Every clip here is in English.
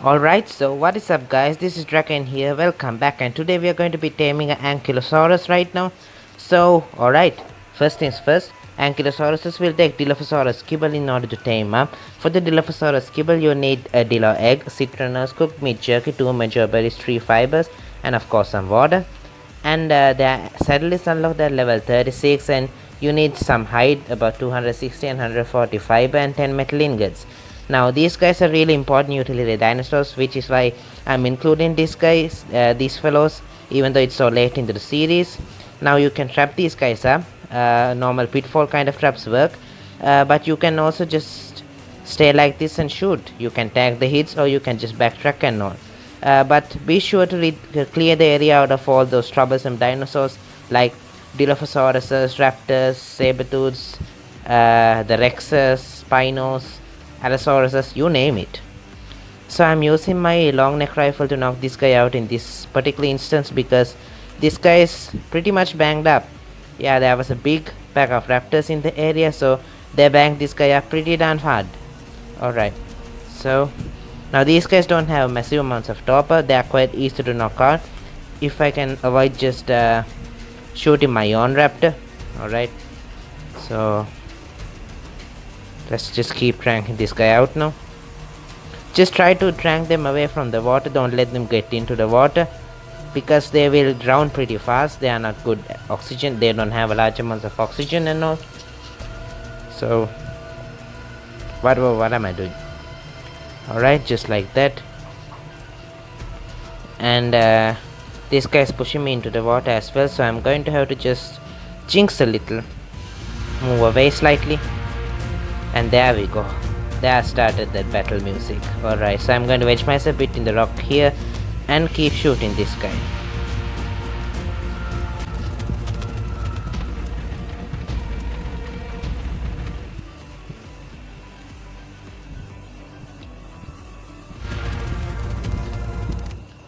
Alright, so what is up guys, this is Drakane here, welcome back, and today we are going to be taming an Ankylosaurus right now. So, alright, first things first, Ankylosauruses will take Dilophosaurus kibble in order to tame up. For the Dilophosaurus kibble you need a Dilo egg, citronous, cooked meat jerky, 2 mature berries, 3 fibers, and of course some water. And the saddle is unlocked at level 36 and you need some hide, about 260 and 140 fiber and 10 metal ingots. Now these guys are really important utility dinosaurs, which is why I'm including these fellows, even though it's so late into the series. Now you can trap these guys up. Normal pitfall kind of traps work, but you can also just stay like this and shoot. You can tag the hits or you can just backtrack and all. But be sure to clear the area out of all those troublesome dinosaurs like Dilophosaurus, Raptors, Sabertooths, the Rexes, Spinos, Allosaurus, you name it. So I'm using my long neck rifle to knock this guy out in this particular instance because this guy is pretty much banged up. Yeah, there was a big pack of raptors in the area, so they banged this guy up pretty darn hard. Alright, so now these guys don't have massive amounts of topper, they are quite easy to knock out if I can avoid just shooting my own raptor. Alright, so let's just keep tranking this guy out now. Just try to trank them away from the water, don't let them get into the water because they will drown pretty fast. They are not good oxygen, they don't have a large amounts of oxygen and all. So what am I doing? Alright, just like that. And this guy is pushing me into the water as well, so I'm going to have to just jinx a little, move away slightly, and there we go. There started that battle music. Alright, so I'm going to wedge myself a bit in the rock here and keep shooting this guy.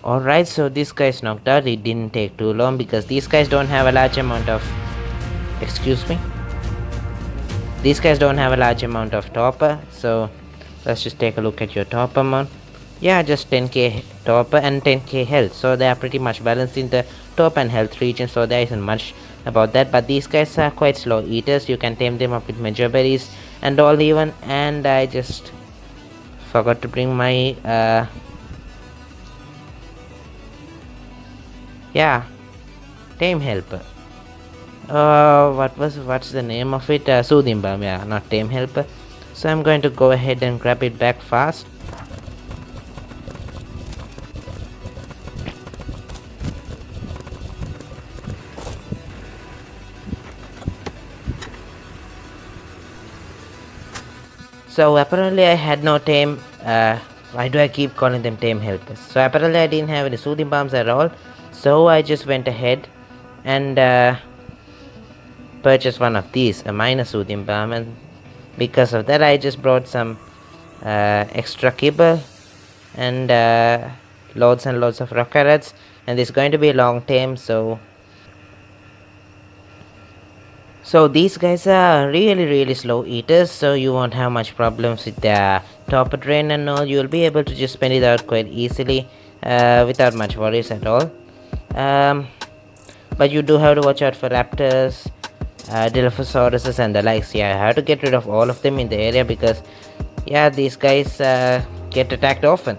Alright, so this guy is knocked out. It didn't take too long because these guys don't have a large amount of... Excuse me? These guys don't have a large amount of topper, so let's just take a look at your topper amount. Yeah, just 10k topper and 10k health, so they are pretty much balanced in the top and health region, so there isn't much about that. But these guys are quite slow eaters. You can tame them up with major berries and all even. And I just forgot to bring my yeah, tame helper. What's the name of it? Soothing balm, yeah, not tame helper. So I'm going to go ahead and grab it back fast. So apparently I had no tame, why do I keep calling them tame helpers? So apparently I didn't have any soothing balms at all. So I just went ahead and purchased one of these, a minor soothing balm, and because of that I just brought some extra kibble and loads and loads of rock carrots, and this is going to be a long tame. So these guys are really slow eaters, so you won't have much problems with their topper drain and all. You'll be able to just spend it out quite easily without much worries at all. But you do have to watch out for raptors, Dilophosauruses and the likes. Yeah, I have to get rid of all of them in the area because yeah, these guys get attacked often,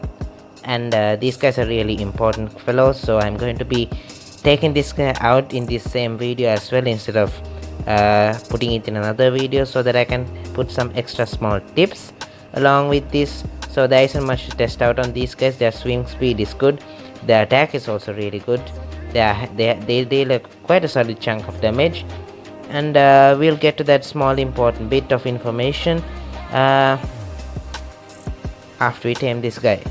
and these guys are really important fellows. So I'm going to be taking this guy out in this same video as well, instead of putting it in another video, so that I can put some extra small tips along with this. So there isn't much to test out on these guys. Their swing speed is good, their attack is also really good, they deal quite a solid chunk of damage, and we'll get to that small important bit of information after we tame this guy.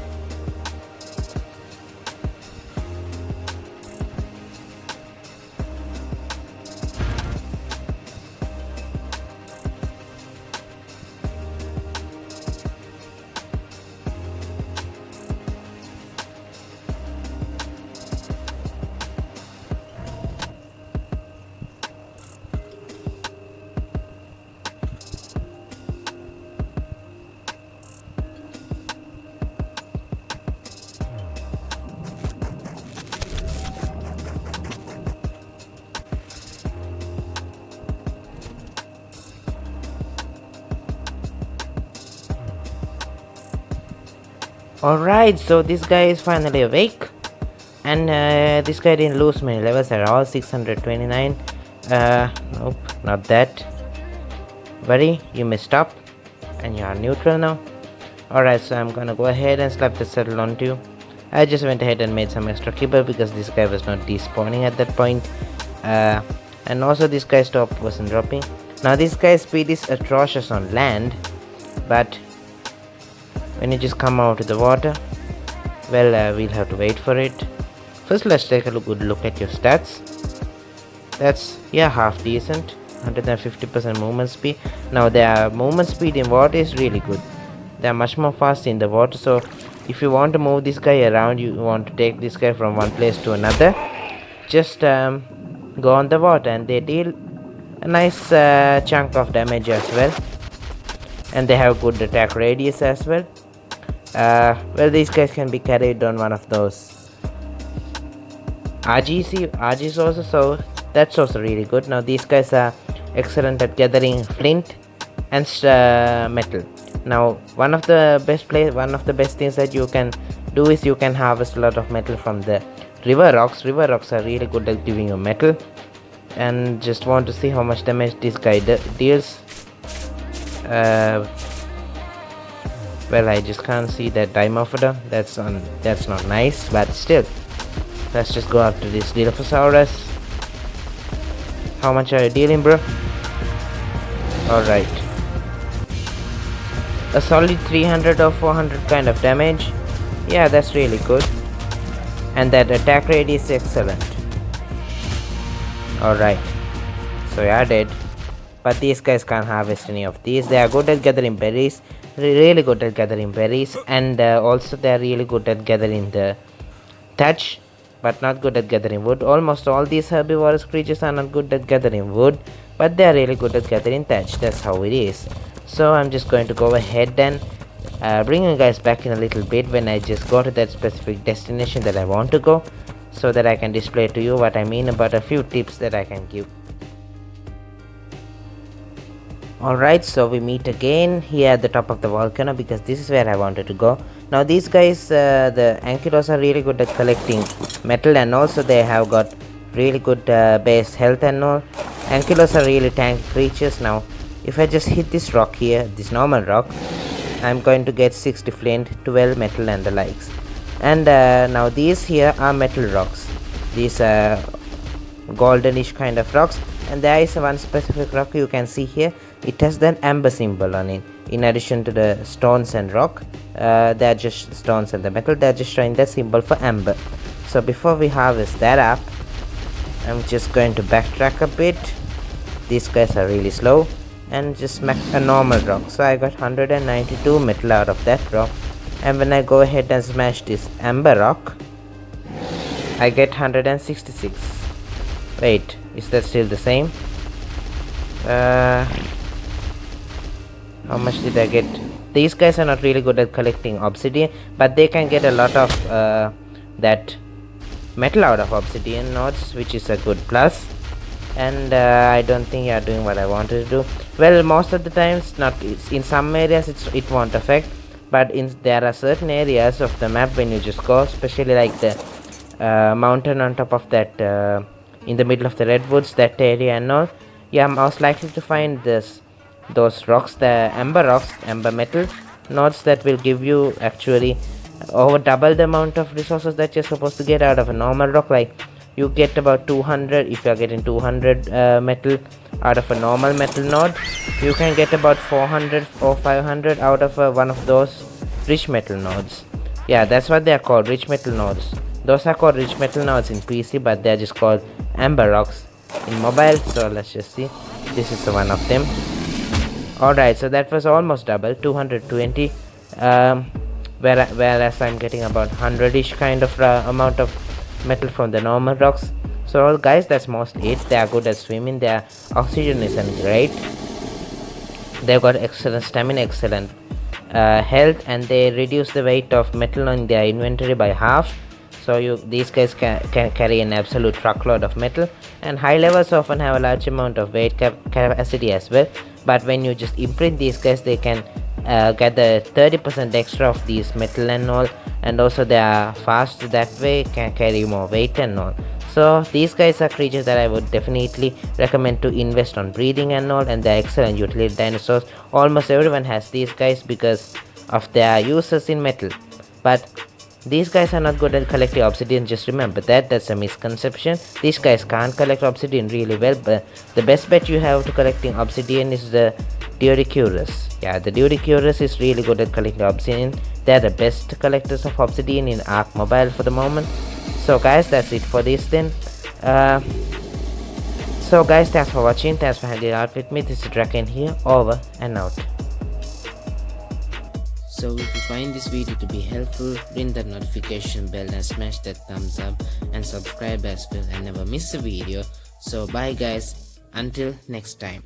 Alright, so this guy is finally awake. And this guy didn't lose many levels at all. 629. Nope, not that. Buddy, you messed up. And you are neutral now. Alright, so I'm gonna go ahead and slap the saddle onto you. I just went ahead and made some extra kibble because this guy was not despawning at that point. And also this guy's top wasn't dropping. Now this guy's speed is atrocious on land, but when you just come out of the water, well, we'll have to wait for it. First, let's take a good look at your stats. That's, yeah, half decent. 150% movement speed. Now their movement speed in water is really good. They are much more fast in the water, so if you want to move this guy around, you want to take this guy from one place to another, just go on the water, and they deal a nice chunk of damage as well, and they have good attack radius as well. Well, these guys can be carried on one of those RGs also, so that's also really good. Now these guys are excellent at gathering flint and metal. Now one of the best things that you can do is you can harvest a lot of metal from the river rocks. River rocks are really good at giving you metal. And just want to see how much damage this guy deals. Well, I just can't see that Dimorphodon. That's not nice, but still, let's just go after this Dilophosaurus. How much are you dealing, bro? Alright, a solid 300 or 400 kind of damage. Yeah, that's really good, and that attack rate is excellent. Alright, so you are dead, but these guys can't harvest any of these. They are good at gathering berries, really good at gathering berries, and also they are really good at gathering the thatch, but not good at gathering wood. Almost all these herbivorous creatures are not good at gathering wood, but they are really good at gathering thatch. That's how it is. So I'm just going to go ahead and bring you guys back in a little bit when I just go to that specific destination that I want to go, so that I can display to you what I mean about a few tips that I can give. Alright, so we meet again here at the top of the volcano because this is where I wanted to go. Now these guys, the Ankylos, are really good at collecting metal, and also they have got really good base health and all. Ankylos are really tanky creatures. Now if I just hit this rock here, this normal rock, I'm going to get 60 flint, 12 metal and the likes. And now these here are metal rocks. These goldenish kind of rocks, and there is one specific rock you can see here. It has the amber symbol on it. In addition to the stones and rock, they are just stones and the metal, they are just showing that symbol for amber. So before we harvest that up, I'm just going to backtrack a bit. These guys are really slow, and just smack a normal rock. So I got 192 metal out of that rock, and when I go ahead and smash this amber rock, I get 166. Wait, is that still the same? How much did I get? These guys are not really good at collecting obsidian, but they can get a lot of that metal out of obsidian nodes, which is a good plus. And I don't think you are doing what I wanted to do. Well, most of the times, not in some areas it won't affect, but there are certain areas of the map when you just go, especially like the mountain on top of that, in the middle of the redwoods, that area and all. Yeah, I'm most likely to find those rocks, the amber rocks, amber metal nodes, that will give you actually over double the amount of resources that you're supposed to get out of a normal rock. Like you get about 200. If you're getting 200 metal out of a normal metal node, you can get about 400 or 500 out of one of those rich metal nodes. Yeah, that's what they are called, rich metal nodes. Those are called rich metal nodes in PC, but they're just called amber rocks in mobile. So let's just see, this is one of them. Alright, so that was almost double, 220, whereas I'm getting about 100ish kind of amount of metal from the normal rocks. So guys, that's mostly it. They are good at swimming, their oxygen isn't great, they've got excellent stamina, excellent health, and they reduce the weight of metal in their inventory by half. So these guys can carry an absolute truckload of metal, and high levels often have a large amount of weight capacity as well. But when you just imprint these guys, they can get the 30% extra of these metal and all, and also they are fast that way, can carry more weight and all. So these guys are creatures that I would definitely recommend to invest on breeding and all, and they're excellent utility dinosaurs. Almost everyone has these guys because of their uses in metal. But these guys are not good at collecting obsidian, just remember that. That's a misconception. These guys can't collect obsidian really well, but the best bet you have to collecting obsidian is the Dioricurus. Yeah, the Dioricurus is really good at collecting obsidian. They're the best collectors of obsidian in Ark Mobile for the moment. So guys, that's it for this then. So guys, thanks for watching, thanks for hanging out with me. This is Drakane here, over and out. So if you find this video to be helpful, ring that notification bell and smash that thumbs up and subscribe as well and never miss a video. So bye guys, until next time.